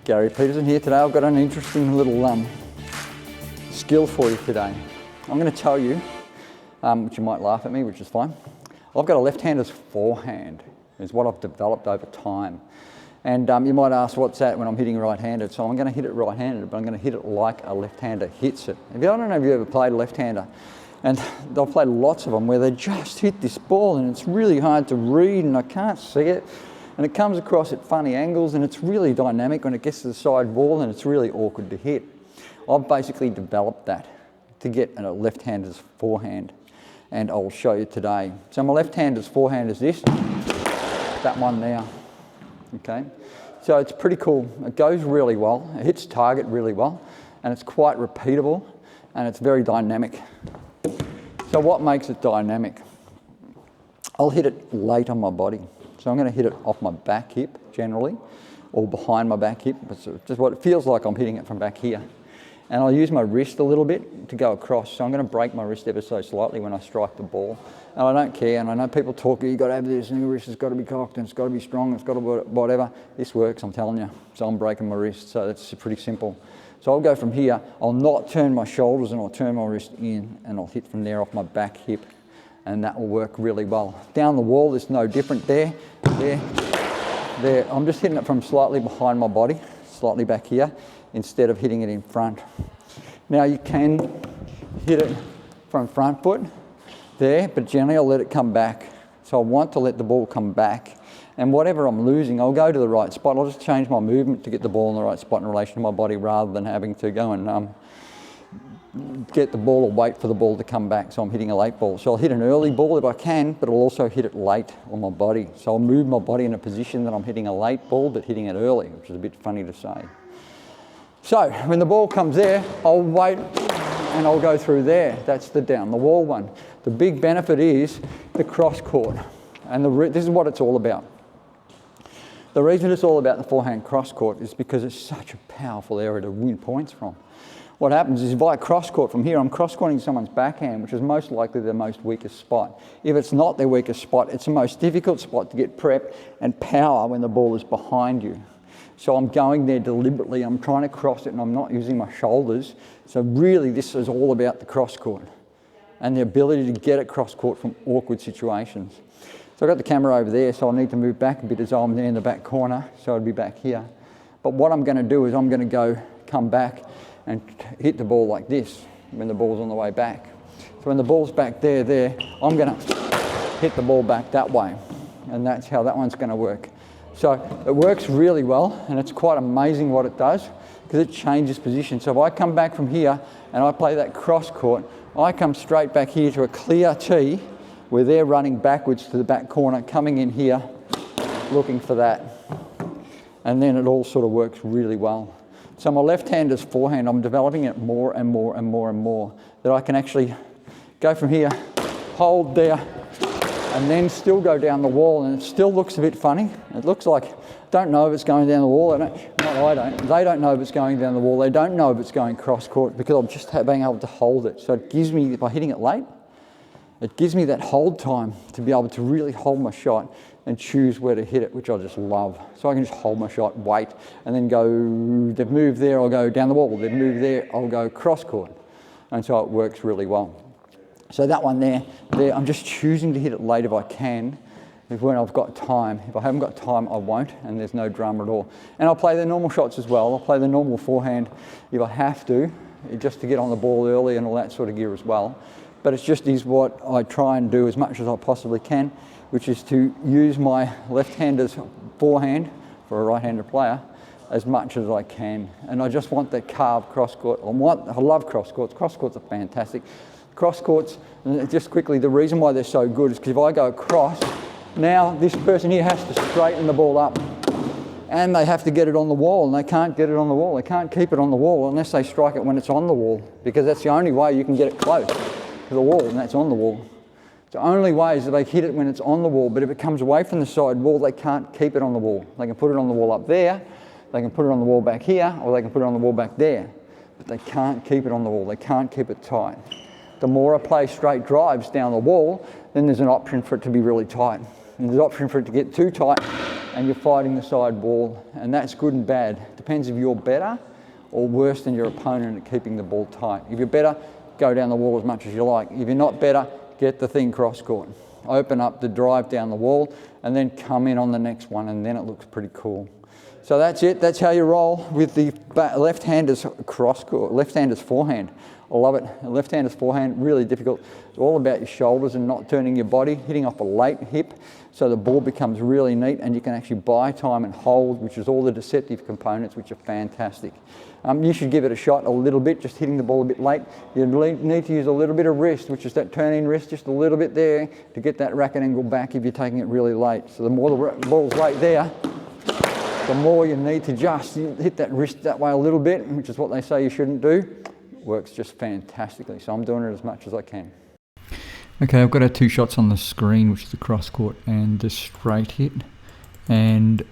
Gary Peterson here today. I've got an interesting little skill for you today. I'm going to tell you, which you might laugh at me, which is fine. I've got a left-hander's forehand, is what I've developed over time. And you might ask, what's that when I'm hitting right-handed? So I'm going to hit it right-handed, but I'm going to hit it like a left-hander hits it. I don't know if you ever played a left-hander, and I've played lots of them where they just hit this ball and it's really hard to read and I can't see it. And it comes across at funny angles and it's really dynamic when it gets to the side wall and it's really awkward to hit. I've basically developed that to get a left-hander's forehand, and I'll show you today. So my left-hander's forehand is this, that one there, okay? So it's pretty cool. It goes really well, it hits target really well, and it's quite repeatable, and it's very dynamic. So what makes it dynamic? I'll hit it late on my body. So I'm going to hit it off my back hip generally, or behind my back hip. It's just what it feels like I'm hitting it from back here. And I'll use my wrist a little bit to go across. So I'm going to break my wrist ever so slightly when I strike the ball. And I don't care, and I know people talk, you've got to have this, and your wrist has got to be cocked, and it's got to be strong, it's got to be whatever. This works, I'm telling you. So I'm breaking my wrist, so that's pretty simple. So I'll go from here, I'll not turn my shoulders and I'll turn my wrist in and I'll hit from there off my back hip, and that will work really well. Down the wall, it's no different there. I'm just hitting it from slightly behind my body, slightly back here, instead of hitting it in front. Now you can hit it from front foot there, but generally I'll let it come back. So I want to let the ball come back. And whatever I'm losing, I'll go to the right spot. I'll just change my movement to get the ball in the right spot in relation to my body rather than having to go and get the ball or wait for the ball to come back. So I'm hitting a late ball. So I'll hit an early ball if I can, but I'll also hit it late on my body. So I'll move my body in a position that I'm hitting a late ball, but hitting it early, which is a bit funny to say. So when the ball comes there, I'll wait and I'll go through there. That's the down the wall one. The big benefit is the cross court. And this is what it's all about. The reason it's all about the forehand cross court is because it's such a powerful area to win points from. What happens is if I cross court from here, I'm cross courting someone's backhand, which is most likely their most weakest spot. If it's not their weakest spot, it's the most difficult spot to get prep and power when the ball is behind you. So I'm going there deliberately, I'm trying to cross it and I'm not using my shoulders. So really this is all about the cross court and the ability to get it cross court from awkward situations. So I've got the camera over there, so I'll need to move back a bit as I'm there in the back corner, so I'd be back here. But what I'm going to do is I'm going to come back and hit the ball like this when the ball's on the way back. So when the ball's back there, I'm going to hit the ball back that way. And that's how that one's going to work. So it works really well, and it's quite amazing what it does because it changes position. So if I come back from here and I play that cross court, I come straight back here to a clear tee where they're running backwards to the back corner, coming in here, looking for that. And then it all sort of works really well. So my left-hander's forehand, I'm developing it more and more and more and more, that I can actually go from here, hold there, and then still go down the wall, and it still looks a bit funny. It looks like, don't know if it's going down the wall. They don't know if it's going down the wall. They don't know if it's going cross court because I'm just being able to hold it. So it gives me, by hitting it late, it gives me that hold time to be able to really hold my shot and choose where to hit it, which I just love. So I can just hold my shot, wait, and then go, they've moved there, I'll go down the wall. They've moved there, I'll go cross court. And so it works really well. So that one there, I'm just choosing to hit it late if I can, when I've got time. If I haven't got time, I won't, and there's no drama at all. And I'll play the normal shots as well. I'll play the normal forehand if I have to, just to get on the ball early and all that sort of gear as well. But it just is what I try and do as much as I possibly can, which is to use my left-hander's forehand for a right-handed player as much as I can. And I just want that carved cross-court. I love cross-courts. Cross-courts are fantastic. Cross-courts, just quickly, the reason why they're so good is because if I go across, now this person here has to straighten the ball up. And they have to get it on the wall, and they can't get it on the wall. They can't keep it on the wall unless they strike it when it's on the wall, because that's the only way you can get it close to the wall, and that's on the wall. The only way is that they hit it when it's on the wall, but if it comes away from the side wall, they can't keep it on the wall. They can put it on the wall up there, they can put it on the wall back here, or they can put it on the wall back there, but they can't keep it on the wall, they can't keep it tight. The more I play straight drives down the wall, then there's an option for it to be really tight. And there's an option for it to get too tight, and you're fighting the side wall, and that's good and bad. Depends if you're better or worse than your opponent at keeping the ball tight. If you're better, go down the wall as much as you like. If you're not better, get the thing cross court. Open up the drive down the wall and then come in on the next one, and then it looks pretty cool. So that's it. That's how you roll with the left-hander's cross court, left-hander's forehand. I love it. Left-hander's forehand, really difficult. It's all about your shoulders and not turning your body, hitting off a late hip, so the ball becomes really neat and you can actually buy time and hold, which is all the deceptive components, which are fantastic. You should give it a shot a little bit, just hitting the ball a bit late. You need to use a little bit of wrist, which is that turn-in wrist, just a little bit there to get that racket angle back if you're taking it really late. So the more the ball's late there, the more you need to just hit that wrist that way a little bit, which is what they say you shouldn't do. It works just fantastically. So I'm doing it as much as I can. Okay, I've got our 2 shots on the screen, which is the cross court and the straight hit. And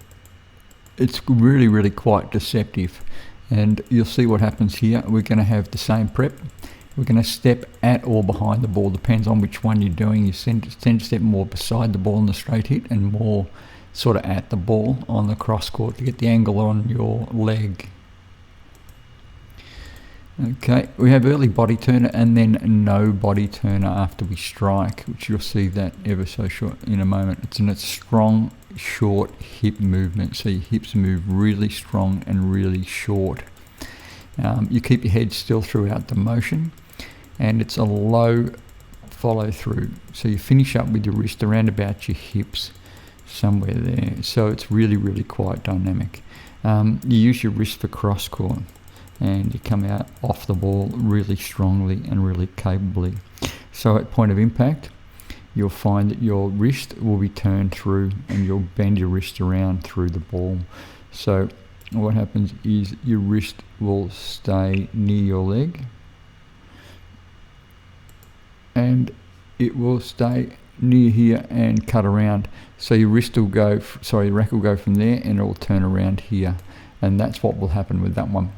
it's really, really quite deceptive. And you'll see what happens here. We're going to have the same prep. We're going to step at or behind the ball. Depends on which one you're doing. You tend to step more beside the ball in the straight hit and more sort of at the ball on the cross court to get the angle on your leg. Okay, we have early body turner and then no body turner after we strike, which you'll see that ever so short in a moment. It's a strong, short hip movement, so your hips move really strong and really short. You keep your head still throughout the motion, and it's a low follow through. So you finish up with your wrist around about your hips, somewhere there. So it's really, really quite dynamic. You use your wrist for cross court, and you come out off the ball really strongly and really capably. So at point of impact, you'll find that your wrist will be turned through and you'll bend your wrist around through the ball. So what happens is your wrist will stay near your leg and it will stay near here and cut around. So your wrist will go, the rack will go from there and it will turn around here. And that's what will happen with that one.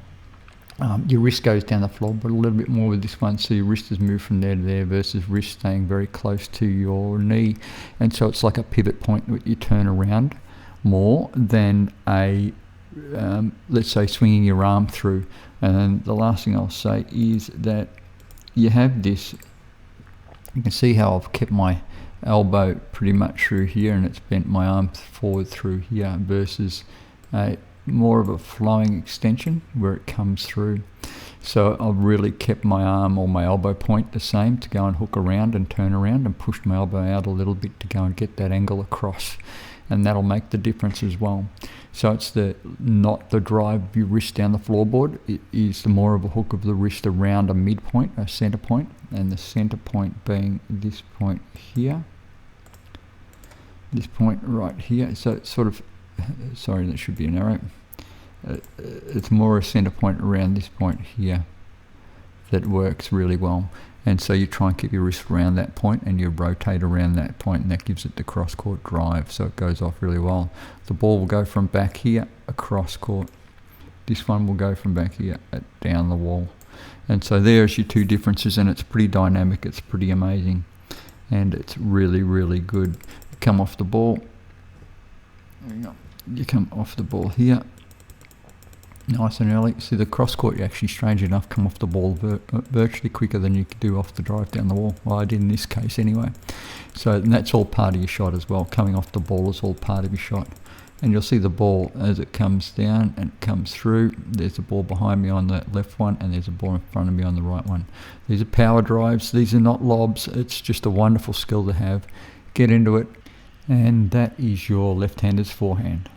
Your wrist goes down the floor, but a little bit more with this one. So your wrist has moved from there to there versus wrist staying very close to your knee. And so it's like a pivot point that you turn around more than a, let's say, swinging your arm through. And then the last thing I'll say is that you have this, you can see how I've kept my elbow pretty much through here and it's bent my arm forward through here versus more of a flowing extension where it comes through. So I've really kept my arm or my elbow point the same to go and hook around and turn around and push my elbow out a little bit to go and get that angle across, and that'll make the difference as well. So it's not the drive of your wrist down the floorboard, it is the more of a hook of the wrist around a midpoint, a center point, and the center point being this point here, this point right here. So it's sort of, sorry, that should be an arrow. It's more a center point around this point here that works really well. And so you try and keep your wrist around that point and you rotate around that point, and that gives it the cross court drive, so it goes off really well. The ball will go from back here across court. This one will go from back here down the wall. And so there's your 2 differences, and it's pretty dynamic, it's pretty amazing, and it's really, really good. Come off the ball. There you go. You come off the ball here, nice and early. See the cross court, you actually, strange enough, come off the ball virtually quicker than you could do off the drive down the wall. Well, I did in this case anyway. So and that's all part of your shot as well. Coming off the ball is all part of your shot. And you'll see the ball as it comes down and comes through. There's a ball behind me on the left one, and there's a ball in front of me on the right one. These are power drives. These are not lobs. It's just a wonderful skill to have. Get into it. And that is your left-hander's forehand.